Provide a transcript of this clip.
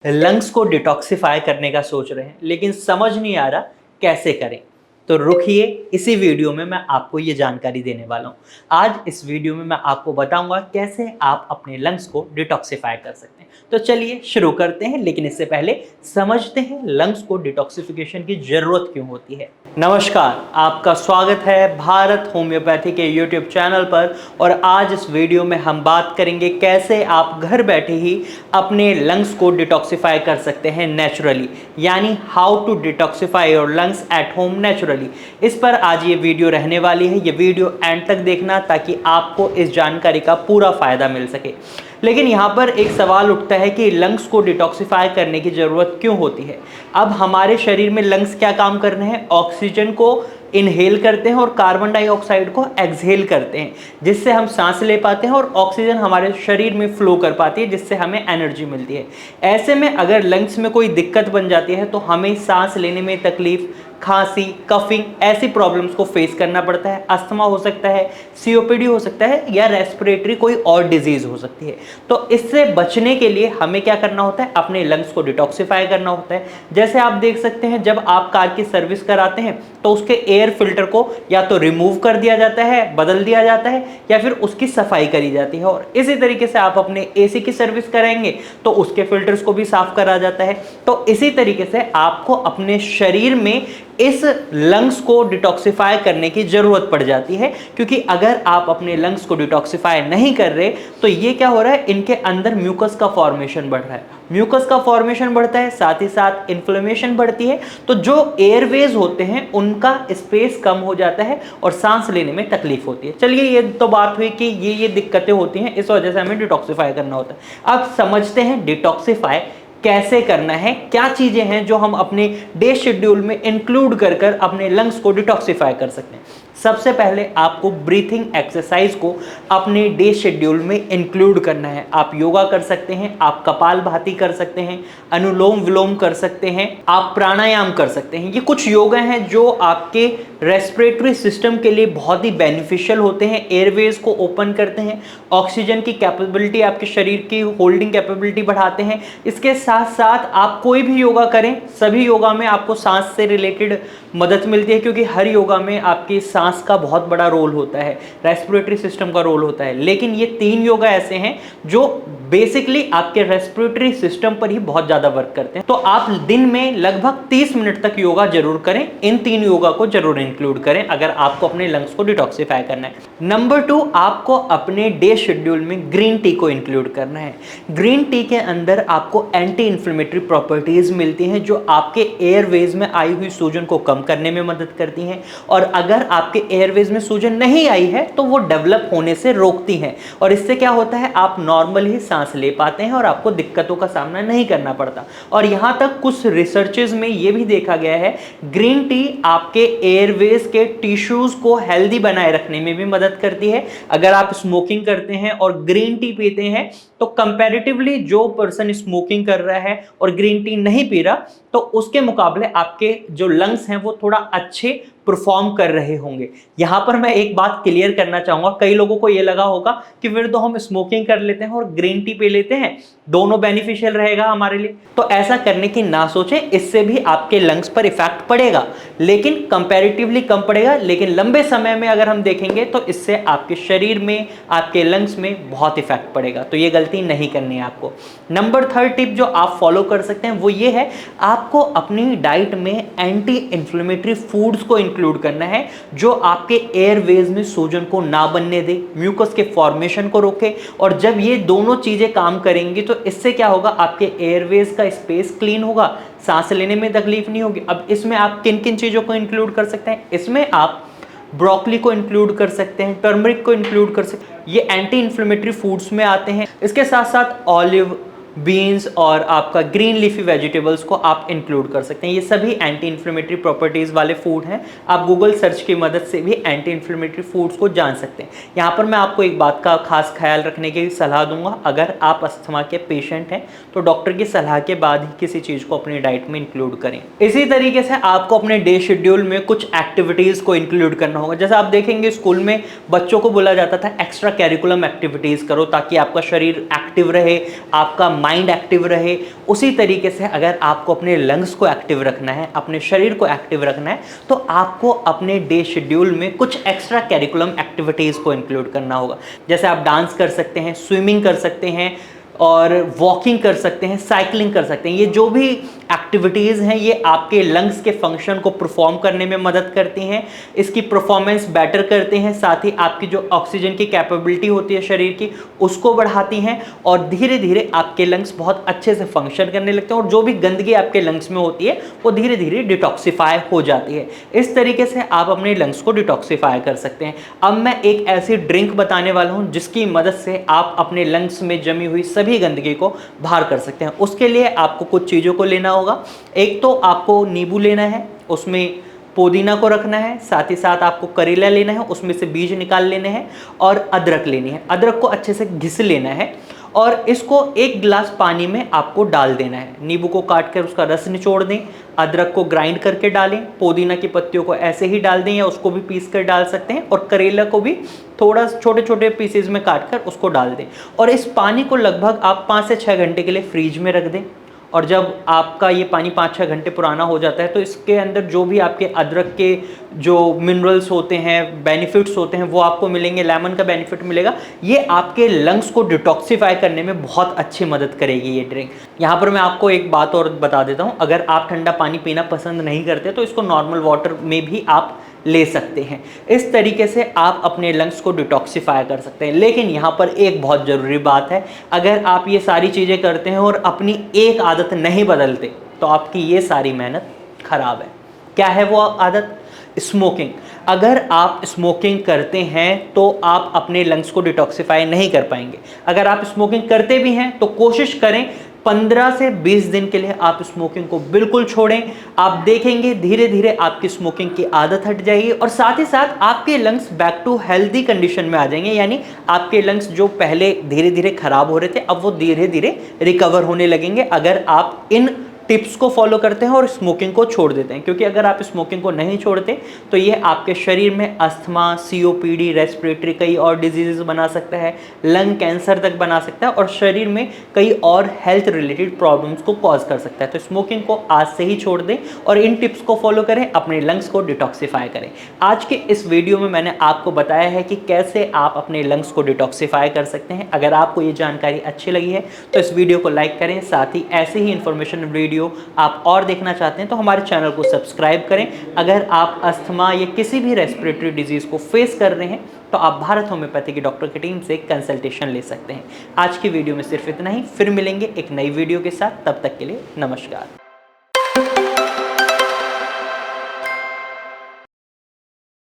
Lungs को detoxify करने का सोच रहे हैं लेकिन समझ नहीं आ रहा कैसे करें। तो रुकिए, इसी वीडियो में मैं आपको ये जानकारी देने वाला हूँ। आज इस वीडियो में मैं आपको बताऊंगा कैसे आप अपने लंग्स को डिटॉक्सिफाई कर सकते हैं। तो चलिए शुरू करते हैं, लेकिन इससे पहले समझते हैं लंग्स को डिटॉक्सिफिकेशन की जरूरत क्यों होती है। नमस्कार, आपका स्वागत है भारत होम्योपैथी के यूट्यूब चैनल पर। और आज इस वीडियो में हम बात करेंगे कैसे आप घर बैठे ही अपने लंग्स को डिटॉक्सिफाई कर सकते हैं नेचुरली, यानी how to detoxify your lungs at home naturally. इस पर आज ये वीडियो रहने वाली है। ये वीडियो एंड तक देखना ताकि आपको इस जानकारी का पूरा फायदा मिल सके। लेकिन यहाँ पर एक सवाल उठता है कि लंग्स को डिटॉक्सिफाई करने की ज़रूरत क्यों होती है। अब हमारे शरीर में लंग्स क्या काम करने हैं? ऑक्सीजन को इनहेल करते हैं और कार्बन डाइऑक्साइड को एक्सहेल करते हैं, जिससे हम सांस ले पाते हैं और ऑक्सीजन हमारे शरीर में फ्लो कर पाती है, जिससे हमें एनर्जी मिलती है। ऐसे में अगर लंग्स में कोई दिक्कत बन जाती है तो हमें सांस लेने में तकलीफ, खांसी, कफिंग ऐसी प्रॉब्लम्स को फेस करना पड़ता है। अस्थमा हो सकता है, सीओपीडी हो सकता है, या रेस्पिरेटरी कोई और डिजीज हो सकती है। तो इससे बचने के लिए हमें क्या करना होता है? अपने लंग्स को डिटॉक्सिफाई करना होता है। जैसे आप देख सकते हैं, जब आप कार की सर्विस कराते हैं तो उसके एयर फिल्टर को या तो रिमूव कर दिया जाता है, बदल दिया जाता है, या फिर उसकी सफाई करी जाती है। और इसी तरीके से आप अपने एसी की सर्विस कराएंगे तो उसके फिल्टर्स को भी साफ करा जाता है। तो इसी तरीके से आपको अपने शरीर में इस लंग्स को डिटॉक्सिफाई करने की जरूरत पड़ जाती है, क्योंकि अगर आप अपने लंग्स को डिटॉक्सिफाई नहीं कर रहे तो ये क्या हो रहा है, इनके अंदर म्यूकस का फॉर्मेशन बढ़ रहा है। म्यूकस का फॉर्मेशन बढ़ता है, साथ ही साथ इन्फ्लेमेशन बढ़ती है। तो जो एयरवेज होते हैं उनका स्पेस कम हो जाता है और सांस लेने में तकलीफ होती है। चलिए, ये तो बात हुई कि ये दिक्कतें होती हैं, इस वजह से हमें डिटॉक्सिफाई करना होता है। अब समझते हैं डिटॉक्सिफाई कैसे करना है, क्या चीजें हैं जो हम अपने डे शेड्यूल में इंक्लूड कर अपने लंग्स को डिटॉक्सिफाई कर सकते हैं। सबसे पहले आपको ब्रीथिंग एक्सरसाइज को अपने डे शेड्यूल में इंक्लूड करना है। आप योगा कर सकते हैं, आप कपालभाति कर सकते हैं, अनुलोम विलोम कर सकते हैं, आप प्राणायाम कर सकते हैं। ये कुछ योगा हैं जो आपके रेस्पिरेटरी सिस्टम के लिए बहुत ही बेनिफिशियल होते हैं, एयरवेज को ओपन करते हैं, ऑक्सीजन की कैपेबिलिटी, आपके शरीर की होल्डिंग कैपेबिलिटी बढ़ाते हैं। इसके साथ साथ आप कोई भी योगा करें, सभी योगा में आपको सांस से रिलेटेड मदद मिलती है, क्योंकि हर योगा में आपकी सांस का बहुत बड़ा रोल होता है, रेस्पिरेटरी सिस्टम का रोल होता है। लेकिन ये 3 योगा ऐसे हैं जो बेसिकली आपके रेस्पिरेटरी सिस्टम पर ही बहुत ज्यादा वर्क करते हैं। तो आप दिन में लगभग 30 मिनट तक योगा जरूर करें। इन 3 योगा को जरूर इंक्लूड करें अगर आपको अपने लंग्स को डिटॉक्सिफाई करना है। नंबर 2, आपको अपने डे शेड्यूल में ग्रीन टी को इंक्लूड करना है। ग्रीन टी के अंदर आपको एंटी इन्फ्लेमेटरी प्रॉपर्टीज मिलती हैं जो आपके एयरवेज में आई हुई सूजन को कम करने में मदद करती हैं। और अगर आपके एयरवेज में सूजन नहीं आई है तो वो डेवलप होने से रोकती हैं। और इससे क्या होता है, आप नॉर्मल ही सांस ले पाते हैं और आपको दिक्कतों का सामना नहीं करना पड़ता। और यहां तक कुछ रिसर्चेस में यह भी देखा गया है, ग्रीन टी आपके एयरवेज के टिश्यूज को हेल्दी बनाए रखने में भी मदद करती है। अगर आप स्मोकिंग करते हैं और ग्रीन टी पीते हैं तो कंपैरेटिवली जो पर्सन स्मोकिंग कर रहा है और ग्रीन टी नहीं पी रहा, तो उसके मुकाबले आपके जो लंग्स हैं वो थोड़ा अच्छे परफॉर्म कर रहे होंगे। यहां पर मैं एक बात क्लियर करना चाहूंगा, कई लोगों को यह लगा होगा कि फिर तो हम स्मोकिंग कर लेते हैं और ग्रीन टी पी लेते हैं, दोनों बेनिफिशियल रहेगा हमारे लिए। तो ऐसा करने की ना सोचें, इससे भी आपके लंग्स पर इफेक्ट पड़ेगा, लेकिन कंपैरेटिवली कम पड़ेगा। लेकिन लंबे समय में अगर हम देखेंगे तो इससे आपके शरीर में, आपके लंग्स में बहुत इफेक्ट पड़ेगा। तो ये गलती नहीं करनी है आपको। नंबर 3 टिप जो आप फॉलो कर सकते हैं वो ये है, आपको अपनी डाइट में एंटी इन्फ्लेमेटरी फूड्स को इंक्लूड करना है जो आपके एयरवेज में सूजन को ना बनने दे, म्यूकस के फॉर्मेशन को रोके। और जब ये दोनों चीजें काम करेंगी तो इससे क्या होगा, आपके एयरवेज का स्पेस क्लीन होगा, सांस लेने में तकलीफ नहीं होगी। अब इसमें आप किन किन चीजों को इंक्लूड कर सकते हैं? इसमें आप ब्रोकली को इंक्लूड कर सकते हैं, टर्मरिक को इंक्लूड कर सकते हैं, ये एंटी इन्फ्लेमेटरी फूड्स में आते हैं। इसके साथ साथ ऑलिव, बीन्स और आपका ग्रीन लीफी वेजिटेबल्स को आप इंक्लूड कर सकते हैं। ये सभी एंटी इन्फ्लेमेटरी प्रॉपर्टीज वाले फूड हैं। आप गूगल सर्च की मदद से भी एंटी इन्फ्लेमेटरी फूड्स को जान सकते हैं। यहाँ पर मैं आपको एक बात का खास ख्याल रखने की सलाह दूंगा, अगर आप अस्थमा के पेशेंट हैं तो डॉक्टर की सलाह के बाद ही किसी चीज़ को अपनी डाइट में इंक्लूड करें। इसी तरीके से आपको अपने डे शेड्यूल में कुछ एक्टिविटीज़ को इंक्लूड करना होगा। जैसे आप देखेंगे स्कूल में बच्चों को बोला जाता था एक्स्ट्रा कैरिकुलम एक्टिविटीज़ करो ताकि आपका शरीर एक्टिव रहे, आपका माइंड एक्टिव रहे, उसी तरीके से अगर आपको अपने लंग्स को एक्टिव रखना है, अपने शरीर को एक्टिव रखना है, तो आपको अपने डे शेड्यूल में कुछ एक्स्ट्रा करिकुलम एक्टिविटीज़ को इंक्लूड करना होगा। जैसे आप डांस कर सकते हैं, स्विमिंग कर सकते हैं और वॉकिंग कर सकते हैं, साइकिलिंग कर सकते हैं। ये जो भी एक्टिविटीज़ हैं ये आपके लंग्स के फंक्शन को परफॉर्म करने में मदद करती हैं, इसकी परफॉर्मेंस बेटर करते हैं, साथ ही आपकी जो ऑक्सीजन की कैपेबिलिटी होती है शरीर की उसको बढ़ाती हैं और धीरे धीरे आपके लंग्स बहुत अच्छे से फंक्शन करने लगते हैं और जो भी गंदगी आपके लंग्स में होती है वो धीरे धीरे डिटॉक्सिफाई हो जाती है। इस तरीके से आप अपने लंग्स को डिटॉक्सिफाई कर सकते हैं। अब मैं एक ऐसी ड्रिंक बताने वाला हूँ जिसकी मदद से आप अपने लंग्स में जमी हुई सभी गंदगी को बाहर कर सकते हैं। उसके लिए आपको कुछ चीज़ों को लेना होगा। एक तो आपको नींबू लेना है, उसमें पुदीना को रखना है, साथ ही साथ आपको करेला लेना है, उसमें से बीज निकाल लेने हैं और अदरक लेनी है। अदरक को अच्छे से घिस लेना है और इसको 1 गिलास पानी में आपको डाल देना है। नींबू को काट कर उसका रस निचोड़ दें, अदरक को ग्राइंड करके डालें, पुदीना की पत्तियों को ऐसे ही डाल दें या उसको भी पीस कर डाल सकते हैं और करेला को भी थोड़ा छोटे छोटे पीसेज में काट कर उसको डाल दें और इस पानी को लगभग आप 5 से 6 घंटे के लिए फ्रीज में रख दें। और जब आपका ये पानी 5-6 घंटे पुराना हो जाता है तो इसके अंदर जो भी आपके अदरक के जो मिनरल्स होते हैं, बेनिफिट्स होते हैं, वो आपको मिलेंगे। लेमन का बेनिफिट मिलेगा। ये आपके लंग्स को डिटॉक्सिफाई करने में बहुत अच्छी मदद करेगी ये ड्रिंक। यहाँ पर मैं आपको एक बात और बता देता हूँ, अगर आप ठंडा पानी पीना पसंद नहीं करते तो इसको नॉर्मल वाटर में भी आप ले सकते हैं। इस तरीके से आप अपने लंग्स को डिटॉक्सिफाई कर सकते हैं। लेकिन यहाँ पर एक बहुत ज़रूरी बात है, अगर आप ये सारी चीज़ें करते हैं और अपनी एक आदत नहीं बदलते तो आपकी ये सारी मेहनत खराब है। क्या है वो आदत? स्मोकिंग। अगर आप स्मोकिंग करते हैं तो आप अपने लंग्स को डिटॉक्सिफाई नहीं कर पाएंगे। अगर आप स्मोकिंग करते भी हैं तो कोशिश करें 15 से 20 दिन के लिए आप स्मोकिंग को बिल्कुल छोड़ें। आप देखेंगे धीरे धीरे आपकी स्मोकिंग की आदत हट जाएगी और साथ ही साथ आपके lungs back to healthy condition में आ जाएंगे। यानी आपके लंग्स जो पहले धीरे धीरे खराब हो रहे थे अब वो धीरे धीरे रिकवर होने लगेंगे अगर आप इन टिप्स को फॉलो करते हैं और स्मोकिंग को छोड़ देते हैं। क्योंकि अगर आप स्मोकिंग को नहीं छोड़ते तो ये आपके शरीर में अस्थमा, COPD, रेस्पिरेटरी कई और डिजीजेस बना सकता है, लंग कैंसर तक बना सकता है और शरीर में कई और हेल्थ रिलेटेड प्रॉब्लम्स को कॉज कर सकता है। तो स्मोकिंग को आज से ही छोड़ दें और इन टिप्स को फॉलो करें, अपने लंग्स को डिटॉक्सिफाई करें। आज के इस वीडियो में मैंने आपको बताया है कि कैसे आप अपने लंग्स को डिटॉक्सिफाई कर सकते हैं। अगर आपको ये जानकारी अच्छी लगी है तो इस वीडियो को लाइक करें, साथ ही ऐसे ही इंफॉर्मेशन वीडियो आप और देखना चाहते हैं तो हमारे चैनल को सब्सक्राइब करें। अगर आप अस्थमा या किसी भी रेस्पिरेटरी डिजीज को फेस कर रहे हैं तो आप भारत होम्योपैथी की डॉक्टर की टीम से कंसल्टेशन ले सकते हैं। आज की वीडियो में सिर्फ इतना ही, फिर मिलेंगे एक नई वीडियो के साथ। तब तक के लिए नमस्कार।